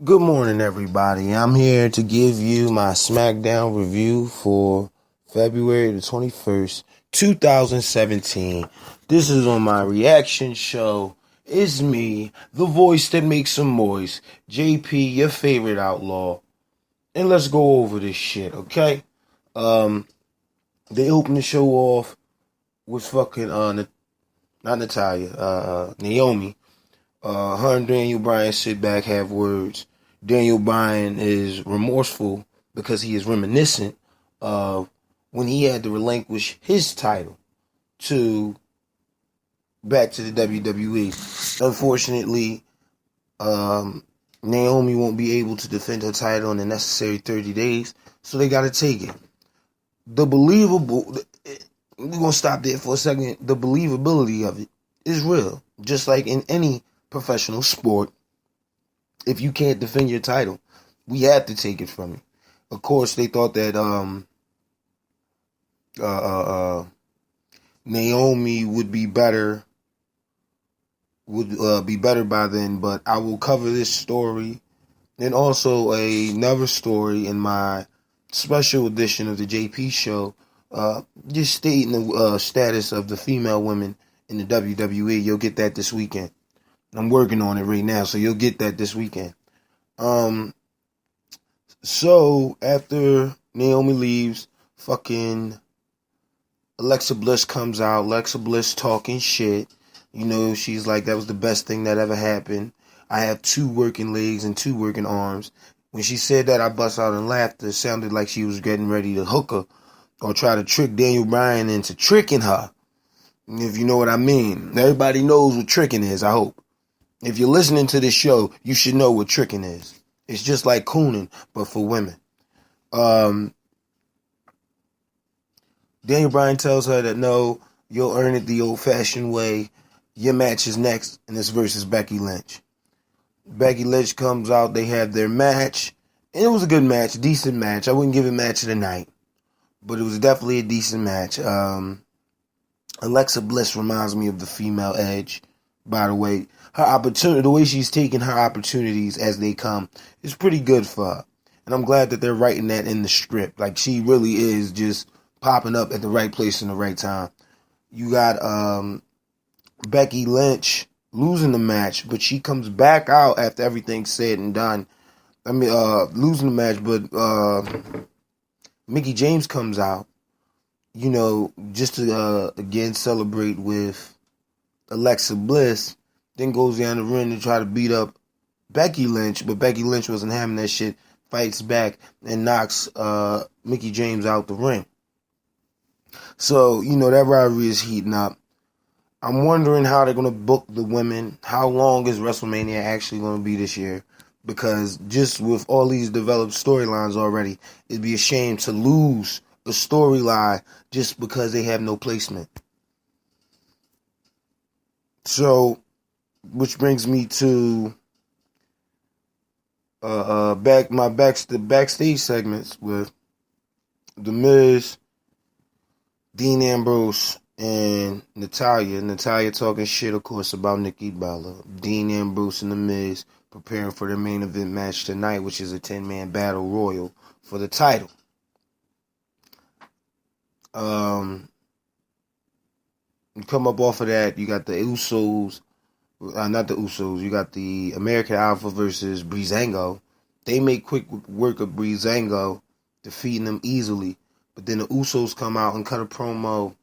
Good morning, everybody. I'm here to give you my SmackDown review for February the 21st, 2017. This is on my reaction show. It's me, the voice that makes some noise, JP, your favorite outlaw. And let's go over this shit, okay? They open the show off with fucking, not Natalia, Naomi. Her and Daniel Bryan sit back, have words. Daniel Bryan is remorseful because he is reminiscent of when he had to relinquish his title to back to the WWE. Unfortunately, Naomi won't be able to defend her title in the necessary 30 days, so they got to take it. We're going to stop there for a second. The believability of it is real, just like in any professional sport. If you can't defend your title, we have to take it from you. Of course, they thought that Naomi would be better by then, but I will cover this story and also another story in my special edition of the JP show, just stating the status of the female women in the WWE. You'll get that this weekend. I'm working on it right now, so you'll get that this weekend. So after Naomi leaves, fucking Alexa Bliss comes out. Alexa Bliss talking shit. You know, she's like, that was the best thing that ever happened. I have 2 working legs and 2 working arms. When she said that, I bust out in laughter. It sounded like she was getting ready to hook her or try to trick Daniel Bryan into tricking her. If you know what I mean. Everybody knows what tricking is, I hope. If you're listening to this show, you should know what tricking is. It's just like cooning, but for women. Daniel Bryan tells her that no, you'll earn it the old-fashioned way. Your match is next, and it's versus Becky Lynch. Becky Lynch comes out. They have their match. And it was a good match, decent match. I wouldn't give it match of the night, but it was definitely a decent match. Alexa Bliss reminds me of the female Edge, by the way. Her opportunity, the way she's taking her opportunities as they come, is pretty good for her. And I'm glad that they're writing that in the script. Like, she really is just popping up at the right place in the right time. You got Becky Lynch losing the match, but she comes back out after everything's said and done. I mean, losing the match, but Mickie James comes out, you know, just to, again, celebrate with Alexa Bliss. Then goes down the ring to try to beat up Becky Lynch, but Becky Lynch wasn't having that shit, fights back and knocks Mickie James out the ring. So, you know, that rivalry is heating up. I'm wondering how they're going to book the women. How long is WrestleMania actually going to be this year? Because just with all these developed storylines already, it'd be a shame to lose a storyline just because they have no placement. So, which brings me to the backstage segments with The Miz, Dean Ambrose, and Natalya. Natalya talking shit, of course, about Nikki Bella. Dean Ambrose and The Miz preparing for their main event match tonight, which is a 10-man battle royal for the title. You come up off of that, you got the Usos. Not the Usos. You got the American Alpha versus Breezango. They make quick work of Breezango, defeating them easily. But then the Usos come out and cut a promo.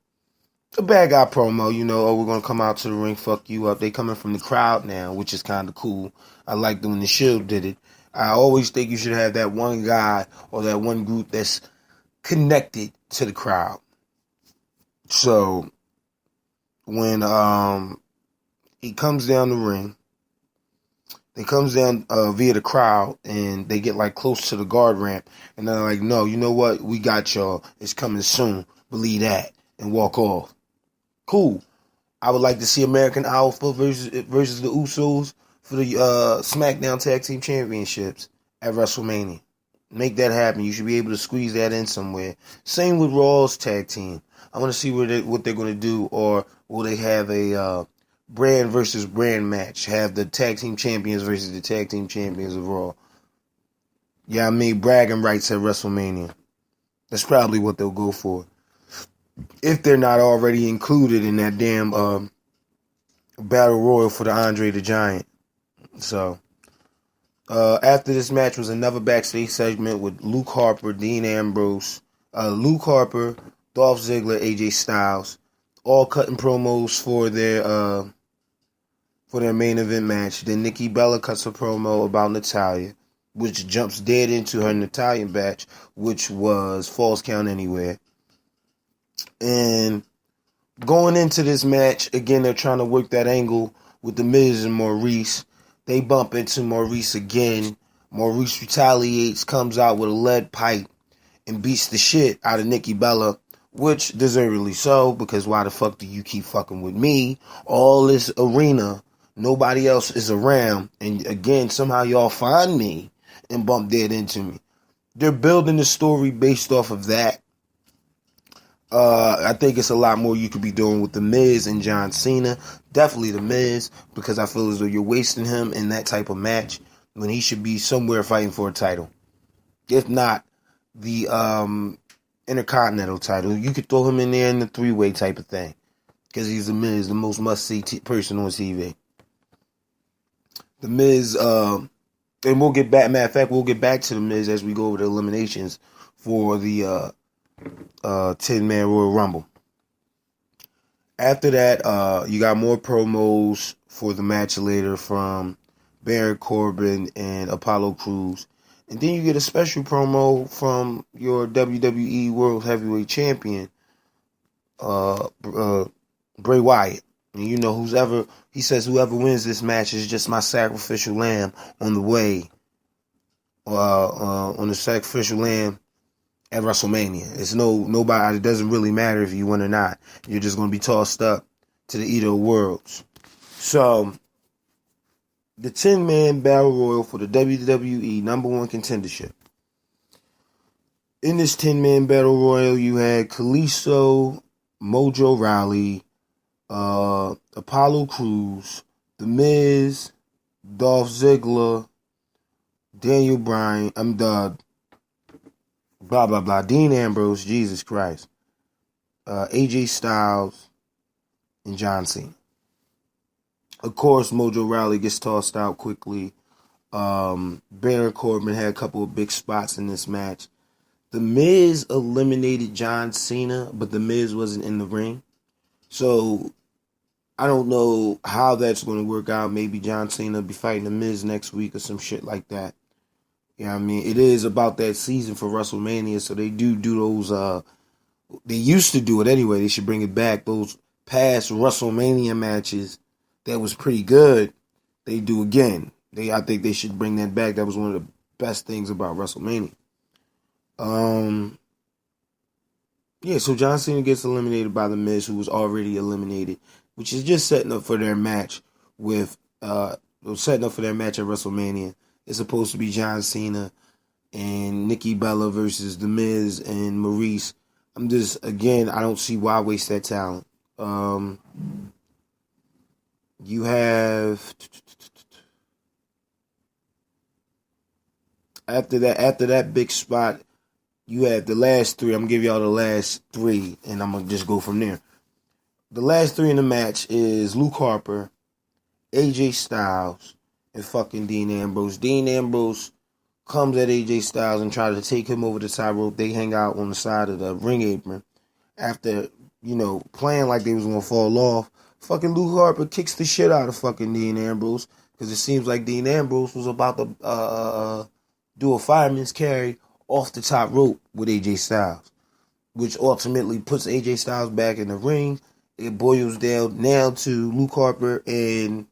A bad guy promo, you know, oh, we're going to come out to the ring, fuck you up. They coming from the crowd now, which is kind of cool. I like when the Shield did it. I always think you should have that one guy or that one group that's connected to the crowd. So, when he comes down the ring. He comes down via the crowd, and they get like close to the guard ramp, and they're like, "No, you know what? We got y'all. It's coming soon. Believe that." And walk off. Cool. I would like to see American Alpha versus the Usos for the SmackDown Tag Team Championships at WrestleMania. Make that happen. You should be able to squeeze that in somewhere. Same with Raw's tag team. I want to see what they're going to do, or will they have a brand versus brand match? Have the tag team champions versus the tag team champions of Raw. Yeah, I mean, bragging rights at WrestleMania. That's probably what they'll go for. If they're not already included in that damn Battle Royal for the Andre the Giant. So, after this match was another backstage segment with Luke Harper, Dean Ambrose, Dolph Ziggler, AJ Styles, all cutting promos for their main event match. Then Nikki Bella cuts a promo about Natalya, which jumps dead into her Natalya match, which was Falls Count Anywhere. And going into this match, again, they're trying to work that angle with The Miz and Maurice. They bump into Maurice again. Maurice retaliates, comes out with a lead pipe, and beats the shit out of Nikki Bella, which deservedly so, because why the fuck do you keep fucking with me? All this arena, nobody else is around, and again, somehow y'all find me and bump dead into me. They're building the story based off of that. I think it's a lot more you could be doing with The Miz and John Cena. Definitely The Miz, because I feel as though you're wasting him in that type of match when he should be somewhere fighting for a title. If not the Intercontinental title, you could throw him in there in the three-way type of thing, because he's The Miz, the most must-see person on TV. The Miz, and we'll get back, matter of fact, we'll get back to The Miz as we go over the eliminations for the 10-man Royal Rumble. After that, you got more promos for the match later from Baron Corbin and Apollo Crews. And then you get a special promo from your WWE World Heavyweight Champion, Bray Wyatt. And you know, he says whoever wins this match is just my sacrificial lamb on the way, on the sacrificial lamb at WrestleMania. It's nobody. It doesn't really matter if you win or not. You're just going to be tossed up to the Eater of Worlds. So, the 10-man Battle Royal for the WWE number one contendership. In this 10-man Battle Royal, you had Kalisto, Mojo Rawley, Apollo Crews, The Miz, Dolph Ziggler, Daniel Bryan, Dean Ambrose, Jesus Christ, AJ Styles, and John Cena. Of course, Mojo Rawley gets tossed out quickly. Baron Corbin had a couple of big spots in this match. The Miz eliminated John Cena, but The Miz wasn't in the ring. So, I don't know how that's going to work out. Maybe John Cena will be fighting The Miz next week or some shit like that. You know what I mean? It is about that season for WrestleMania, so they do those, they used to do it anyway. They should bring it back. Those past WrestleMania matches that was pretty good, they do again. I think they should bring that back. That was one of the best things about WrestleMania. Yeah, so John Cena gets eliminated by The Miz, who was already eliminated, which is just setting up for their match at WrestleMania. It's supposed to be John Cena and Nikki Bella versus The Miz and Maurice. I don't see why waste that talent. You have after that big spot, you have the last three. I'm gonna give y'all the last three, and I'm gonna just go from there. The last three in the match is Luke Harper, AJ Styles, and fucking Dean Ambrose. Dean Ambrose comes at AJ Styles and tries to take him over the top rope. They hang out on the side of the ring apron. After, playing like they was going to fall off, fucking Luke Harper kicks the shit out of fucking Dean Ambrose, because it seems like Dean Ambrose was about to do a fireman's carry off the top rope with AJ Styles, which ultimately puts AJ Styles back in the ring. It boils down now to Luke Harper and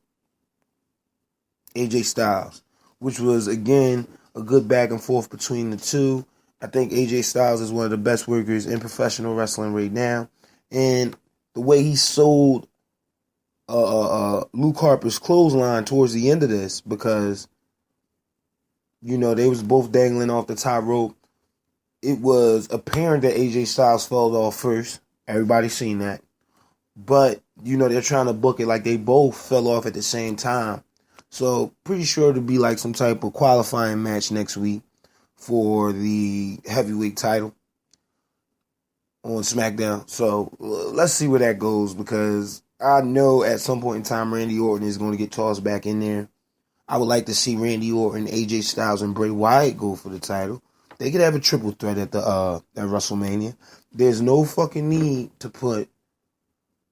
AJ Styles, which was, again, a good back and forth between the two. I think AJ Styles is one of the best workers in professional wrestling right now. And the way he sold Luke Harper's clothesline towards the end of this, because, they was both dangling off the top rope. It was apparent that AJ Styles fell off first. Everybody's seen that. But, they're trying to book it like they both fell off at the same time. So, pretty sure to be like some type of qualifying match next week for the heavyweight title on SmackDown. So let's see where that goes, because I know at some point in time Randy Orton is going to get tossed back in there. I would like to see Randy Orton, AJ Styles, and Bray Wyatt go for the title. They could have a triple threat at WrestleMania. There's no fucking need to put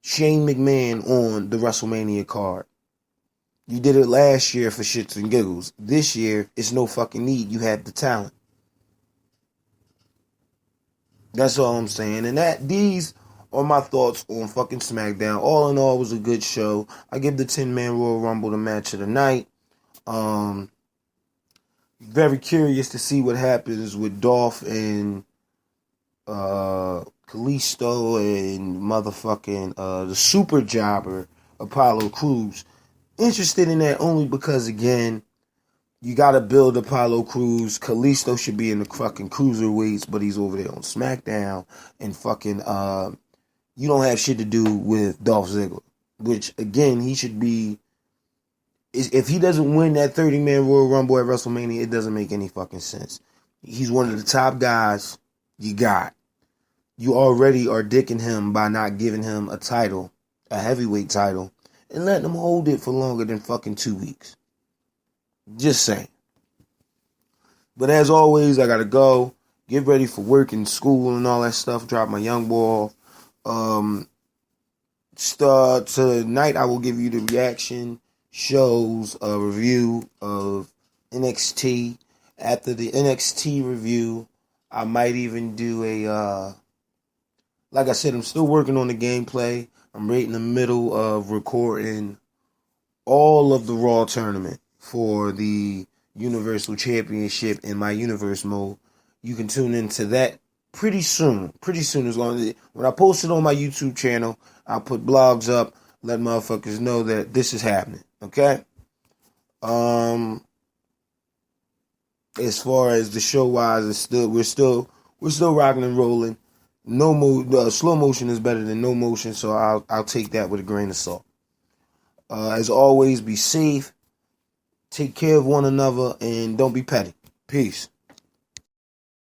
Shane McMahon on the WrestleMania card. You did it last year for shits and giggles. This year, it's no fucking need. You have the talent. That's all I'm saying. And these are my thoughts on fucking SmackDown. All in all, it was a good show. I give the 10-man Royal Rumble the match of the night. Very curious to see what happens with Dolph and Kalisto and motherfucking the super jobber Apollo Crews. Interested in that only because, again, you gotta build Apollo Crews. Kalisto should be in the fucking cruiserweights, but he's over there on SmackDown, and fucking you don't have shit to do with Dolph Ziggler, which, again, he should be. If he doesn't win that 30-man Royal Rumble at WrestleMania, it doesn't make any fucking sense. He's one of the top guys you got. You already are dicking him by not giving him a title, a heavyweight title, and letting him hold it for longer than fucking 2 weeks. Just saying. But as always, I gotta go. Get ready for work and school and all that stuff. Drop my young boy off. Tonight I will give you the reaction shows, a review of NXT. After the NXT review, I might even do like I said, I'm still working on the gameplay. I'm right in the middle of recording all of the Raw tournament for the Universal Championship in my Universe mode. You can tune into that pretty soon. As long as when I post it on my YouTube channel, I'll put blogs up, let motherfuckers know that this is happening. Okay? As far as the show wise, we're still rocking and rolling. Slow motion is better than no motion, so I'll take that with a grain of salt. As always, be safe, take care of one another, and don't be petty. Peace.